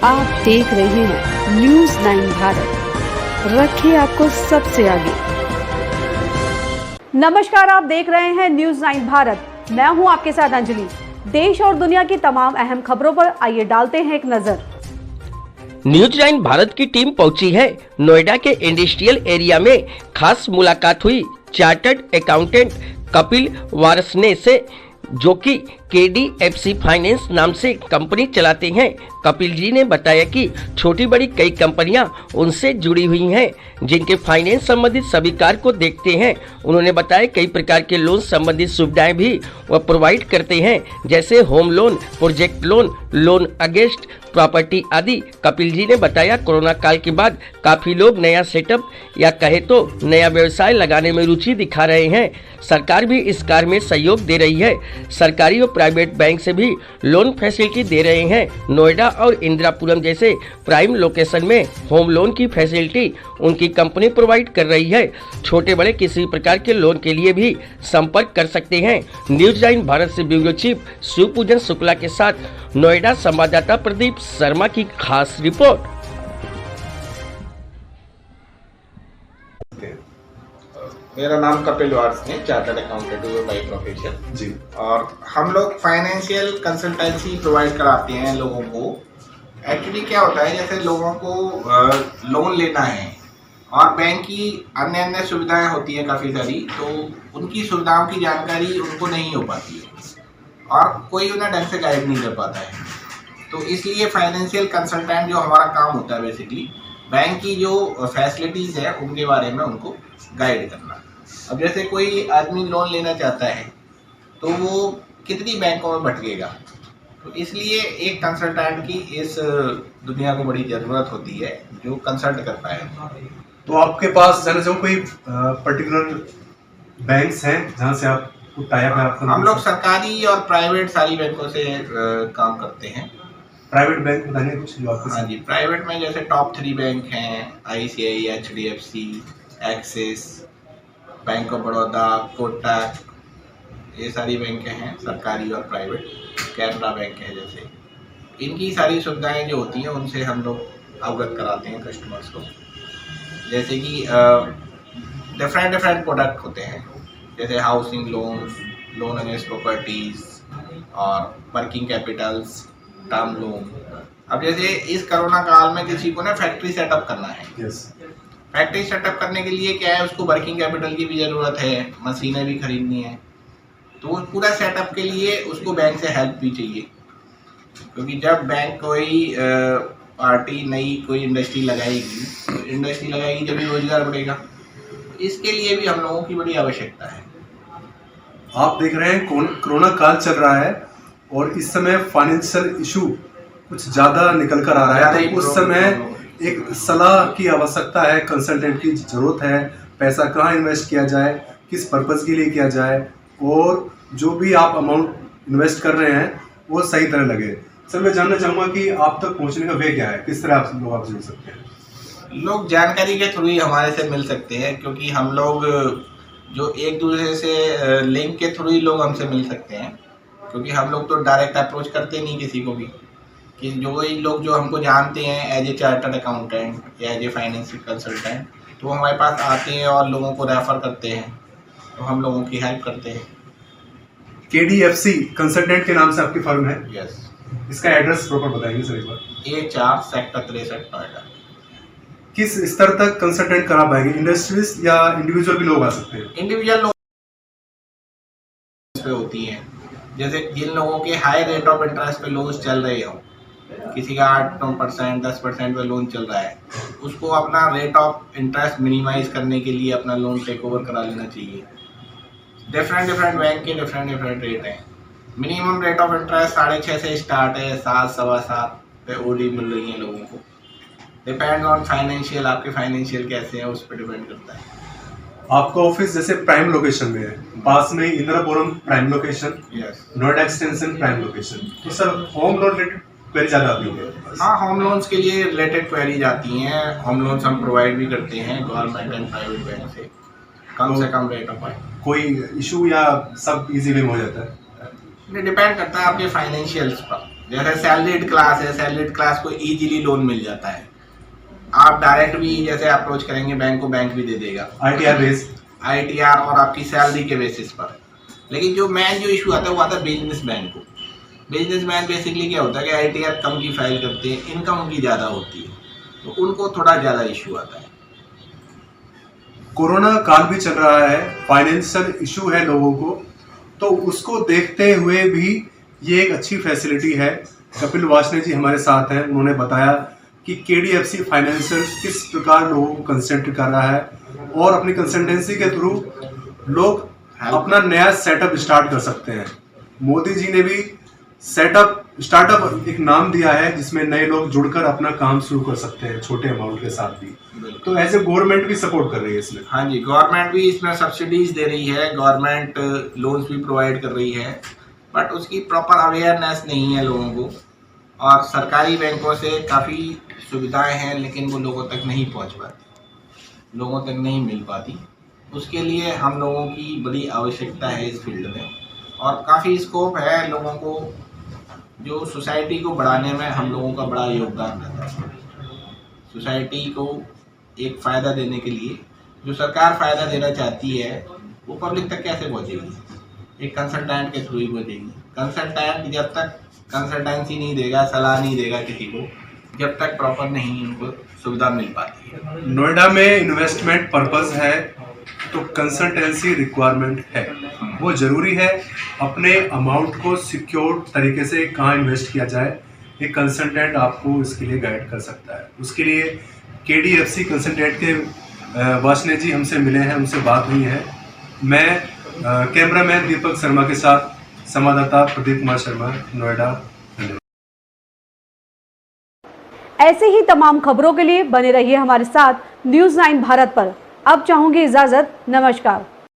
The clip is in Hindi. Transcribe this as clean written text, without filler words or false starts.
आप देख रहे हैं न्यूज़ 9 भारत, रखिए आपको सबसे आगे। नमस्कार, आप देख रहे हैं न्यूज़ 9 भारत। मैं हूं आपके साथ अंजलि। देश और दुनिया की तमाम अहम खबरों पर आइए डालते हैं एक नजर। न्यूज़ 9 भारत की टीम पहुंची है नोएडा के इंडस्ट्रियल एरिया में। खास मुलाकात हुई चार्टर्ड अकाउंटेंट कपिल वारसने से, जो कि KDFC फाइनेंस नाम से कंपनी चलाते हैं। कपिल जी ने बताया कि छोटी बड़ी कई कंपनियां उनसे जुड़ी हुई हैं, जिनके फाइनेंस संबंधित सभी कार्य को देखते हैं। उन्होंने बताया कई प्रकार के लोन संबंधित सुविधाएं भी वह प्रोवाइड करते हैं, जैसे home loan, project loan, loan against property आदि। कपिल जी ने बताया कोरोना काल के बाद काफी लोग नया सेटअप या कहे तो नया व्यवसाय लगाने में रुचि दिखा रहे हैं। सरकार भी इस कार्य में सहयोग दे रही है। सरकारी और प्राइवेट बैंक से भी लोन फैसिलिटी दे रहे हैं। नोएडा और इंदिरापुरम जैसे प्राइम लोकेशन में होम लोन की फैसिलिटी उनकी कंपनी प्रोवाइड कर रही है। छोटे बड़े किसी प्रकार के लोन के लिए भी संपर्क कर सकते हैं। न्यूज़ 9 भारत से ब्यूरो चीफ शिवपूजन शुक्ला के साथ नोएडा संवाददाता प्रदीप शर्मा की खास रिपोर्ट। मेरा नाम कपिल वारसने, चार्टर्ड अकाउंटेंट हूँ बाय प्रोफेशन जी। और हम लोग फाइनेंशियल कंसल्टेंसी प्रोवाइड कराते हैं लोगों को। एक्चुअली क्या होता है, जैसे लोगों को लोन लेना है और बैंक की अन्य सुविधाएं होती हैं काफ़ी सारी, तो उनकी सुविधाओं की जानकारी उनको नहीं हो पाती है और कोई उन्हें ढंग से गाइड नहीं कर पाता है। तो इसलिए फाइनेंशियल कंसल्टेंट जो हमारा काम होता है, बेसिकली बैंक की जो फैसिलिटीज़ है उनके बारे में उनको गाइड करना। अब जैसे कोई आदमी लोन लेना चाहता है तो वो कितनी बैंकों में भटकेगा, तो इसलिए एक कंसल्टेंट की इस दुनिया को बड़ी ज़रूरत होती है जो कंसल्ट कर पाए। तो आपके पास जाना चाहूँ कोई पर्टिकुलर बैंक्स हैं जहाँ से आप टाई अप है आपका? हम लोग सरकारी और प्राइवेट सारी बैंकों से काम करते हैं। प्राइवेट बैंक बताइए कुछ जो आपके? हाँ जी, प्राइवेट में जैसे टॉप 3 बैंक हैं, ICICI, HDFC, axis, bank of Baroda, Kotak, ये सारी बैंकें हैं सरकारी और प्राइवेट। कैनरा बैंक है जैसे, इनकी सारी सुविधाएं जो होती हैं उनसे हम लोग अवगत कराते हैं कस्टमर्स को। जैसे कि डिफरेंट प्रोडक्ट होते हैं, जैसे housing loan, loan against properties और वर्किंग कैपिटल्स, टर्म लोन। अब जैसे इस कोरोना काल में किसी को ना फैक्ट्री सेटअप करना है, फैक्ट्री सेटअप करने के लिए क्या है, उसको वर्किंग कैपिटल की भी ज़रूरत है, मशीनें भी खरीदनी है, तो वो पूरा सेटअप के लिए उसको बैंक से हेल्प भी चाहिए। क्योंकि जब बैंक कोई पार्टी नई कोई इंडस्ट्री लगाएगी, तो इंडस्ट्री लगाएगी जब भी रोजगार बढ़ेगा, इसके लिए भी हम लोगों की बड़ी आवश्यकता है। आप देख रहे हैं कोरोना काल चल रहा है और इस समय फाइनेंशियल इशू कुछ ज़्यादा निकल कर आ रहा है, तो उस समय एक सलाह की आवश्यकता है, कंसल्टेंट की ज़रूरत है। पैसा कहाँ इन्वेस्ट किया जाए, किस पर्पज़ के लिए किया जाए, और जो भी आप अमाउंट इन्वेस्ट कर रहे हैं वो सही तरह लगे। सर, मैं जानना चाहूँगा कि आप तक पहुँचने का वे क्या है, किस तरह आप लोग आपसे मिल सकते हैं? लोग जानकारी के थ्रू ही हमारे से मिल सकते हैं, क्योंकि हम लोग जो एक दूसरे से लिंक के थ्रू ही लोग हमसे मिल सकते हैं, क्योंकि हम लोग तो डायरेक्ट अप्रोच करते नहीं किसी को भी। कि जो वही लोग जो हमको जानते हैं एज ए चार्टर्ड अकाउंटेंट या एज ए फाइनेंशियल कंसल्टेंट, तो हमारे पास आते हैं और लोगों को रेफ़र करते हैं, तो हम लोगों की हेल्प करते हैं। KDFC कंसल्टेंट के नाम से आपकी फर्म है? यस। इसका एड्रेस प्रॉपर बताएंगे सर एक बार? A4 sector 63 Noida. किस स्तर तक कंसल्टेंट करा पाएंगे, इंडस्ट्रीज या इंडिविजुअल भी लोग आ सकते हैं? इंडिविजुअल लोग पे होती हैं, जैसे जिन लोगों के हाई रेट ऑफ इंटरेस्ट पे लोन चल रहे हो, किसी का 8-9%, 10% पे लोन चल रहा है, उसको अपना रेट ऑफ इंटरेस्ट मिनिमाइज करने के लिए अपना लोन टेक ओवर करा लेना चाहिए। डिफरेंट बैंक के डिफरेंट रेट हैं। मिनिमम रेट ऑफ इंटरेस्ट 6.5 से स्टार्ट है, 7, 7.25 पे OD मिल रही है लोगों को। डिपेंड ऑन फाइनेंशियल, आपके फाइनेंशियल कैसे हैं उस पर डिपेंड करता है। आपका ऑफिस जैसे प्राइम लोकेशन में है, पास में Indirapuram prime location, Noida extension prime location, तो sir home loan related query ज़्यादा आती है? हाँ, होम लोन्स के लिए रिलेटेड क्वेरीज आती हैं। होम लोन्स हम प्रोवाइड भी करते हैं गवर्नमेंट एंड प्राइवेट बैंक से, कम से कम रेट ऑफ। कोई इशू या सब इजी वे में हो जाता है? डिपेंड करता है आपके फाइनेंशियल्स पर। जैसे सैलरीड क्लास है, सैलरीड क्लास को इजीली लोन मिल जाता है। आप डायरेक्ट भी जैसे अप्रोच करेंगे बैंक को, बैंक भी दे देगा ITR और आपकी सैलरी के बेसिस पर। लेकिन जो मेन जो इशू आता है वो आता है बिजनेसमैन को। बिजनेसमैन बेसिकली क्या होता है कि ITR कम की फाइल करते हैं, इनकम उनकी ज़्यादा होती है, तो उनको थोड़ा ज़्यादा इशू आता है। कोरोना काल भी चल रहा है, फाइनेंशियल इशू है लोगों को, तो उसको देखते हुए भी ये एक अच्छी फैसिलिटी है। कपिल वार्ष्णेय जी हमारे साथ हैं, उन्होंने बताया कि KDFC फाइनेंशियल किस प्रकार लोगों को कंसल्ट कर रहा है और अपनी कंसल्टेंसी के थ्रू लोग अपना नया सेटअप स्टार्ट कर सकते हैं। मोदी जी ने भी स्टार्टअप एक नाम दिया है जिसमें नए लोग जुड़कर अपना काम शुरू कर सकते हैं छोटे अमाउंट के साथ भी। तो ऐसे गवर्नमेंट भी सपोर्ट कर रही है इसमें। हाँ जी, गवर्नमेंट भी इसमें सब्सिडीज दे रही है, गवर्नमेंट लोन्स भी प्रोवाइड कर रही है, बट उसकी प्रॉपर अवेयरनेस नहीं है लोगों को। और सरकारी बैंकों से काफ़ी सुविधाएं हैं लेकिन वो लोगों तक नहीं पहुंच पाती, लोगों तक नहीं मिल पाती। उसके लिए हम लोगों की बड़ी आवश्यकता है इस फील्ड में, और काफ़ी स्कोप है लोगों को, जो सोसाइटी को बढ़ाने में हम लोगों का बड़ा योगदान रहता है। सोसाइटी को एक फ़ायदा देने के लिए जो सरकार फ़ायदा देना चाहती है वो पब्लिक तक कैसे पहुंचेगी? एक कंसल्टेंट के थ्रू ही पहुंचेगी। कंसल्टेंट जब तक कंसल्टेंसी नहीं देगा, सलाह नहीं देगा किसी को, जब तक प्रॉपर नहीं उनको सुविधा मिल पाती है। नोएडा में इन्वेस्टमेंट पर्पस है तो कंसल्टेंसी रिक्वायरमेंट है, वो जरूरी है। अपने अमाउंट को सिक्योर तरीके से कहाँ इन्वेस्ट किया जाए, एक कंसल्टेंट आपको इसके लिए गाइड कर सकता है। उसके लिए KDFC कंसल्टेंट के वार्ष्णेय जी हमसे मिले हैं, उनसे बात हुई है। मैं कैमरामैन दीपक शर्मा के साथ संवाददाता प्रदीप कुमार शर्मा, नोएडा। ऐसे ही तमाम खबरों के लिए बने रहिए हमारे साथ News 9 भारत पर। अब चाहूंगी इजाजत, नमस्कार।